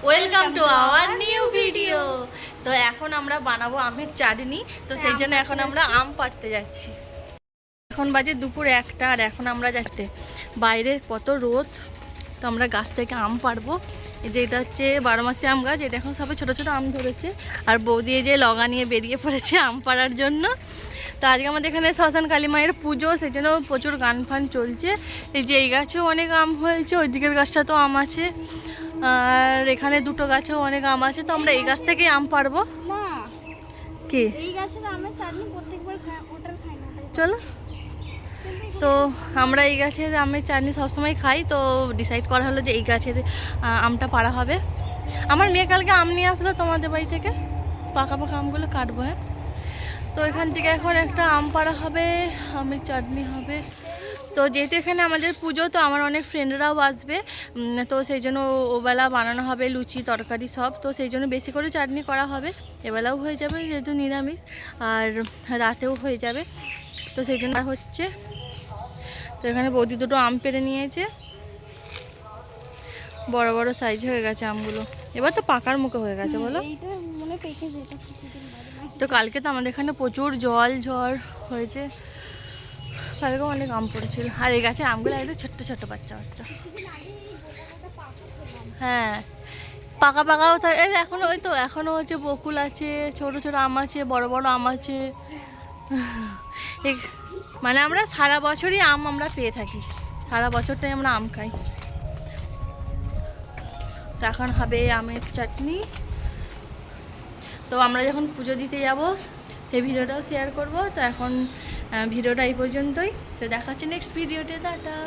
Welcome to our new video. তো এখন আমরা বানাবো আমের চাটনি। তো সেই জন্য এখন আমরা আম পাড়তে যাচ্ছি। এখন বাজে দুপুর 1টা আর এখন আমরা যাচ্ছি। বাইরে কত রোদ, তো আমরা গাছ থেকে আম পাড়বো। এই যে এটা হচ্ছে 12 মাসি আম গাছ, এটা এখন সবে ছোটো ছোটো আম ধরেছে। আর বৌদি যে লগা নিয়ে বেরিয়ে পড়েছে আম পাড়ার জন্য। তো আজকে আমাদের এখানে শ্মশান কালী মায়ের পুজো, সেই জন্য প্রচুর গান ফান চলছে। এই যে এই গাছেও অনেক আম হয়েছে, ওই দিকের গাছটা তো আম আছে, আর এখানে দুটো গাছেও অনেক আম আছে। তো আমরা এই গাছ থেকেই আম পাড়বো। না কি এই গাছের আমের চাটনি প্রত্যেকবার খাই, ওটার খাই না। চলো, তো আমরা এই গাছের আমের চাটনি সবসময় খাই। তো ডিসাইড করা হলো যে এই গাছের আমটা পাড়া হবে। আমার মেয়ে কালকে আম নিয়ে আসলো তোমাদের বাড়ি থেকে, পাকা পাকা আমগুলো কাটবো। হ্যাঁ, তো এখান থেকে এখন একটা আম পাড়া হবে, আমের চাটনি হবে। তো যেহেতু এখানে আমাদের পুজো, তো আমার অনেক ফ্রেন্ডরাও আসবে, তো সেই জন্য ওবেলা বানানো হবে লুচি তরকারি সব। তো সেই জন্য বেশি করে চাটনি করা হবে, এবেলাও হয়ে যাবে যেহেতু নিরামিষ, আর রাতেও হয়ে যাবে। তো সেই জন্য হচ্ছে। তো এখানে বৌদি দুটো আম পেড়ে নিয়েছে, বড় বড় সাইজ হয়ে গেছে আমগুলো, এবার তো পাকার মুখে হয়ে গেছে বলো। এইটা মনে পেকেছে, এটা কিছুদিন বাদে। তো কালকে তো আমাদের এখানে প্রচুর ঝড় হয়েছে, কালকে অনেক আম পড়েছিল। আর এই গাছের আমগুলো একদম ছোট্ট ছোট্ট বাচ্চা বাচ্চা। হ্যাঁ, পাকা পাকাও এই এখনো, ওই তো এখনো হচ্ছে বকুল আছে, ছোট ছোট আম আছে, বড় বড় আম আছে। মানে আমরা সারা বছরই আম আমরা পেয়ে থাকি, সারা বছরটাই আমরা আম খাই। তো এখন হবে আমের চাটনি। তো আমরা যখন পুজো দিতে যাব সেই ভিডিওটাও শেয়ার করব। তো এখন ভিডিওটা এই পর্যন্তই। তো দেখা হচ্ছে নেক্সট ভিডিওতে, টাটা।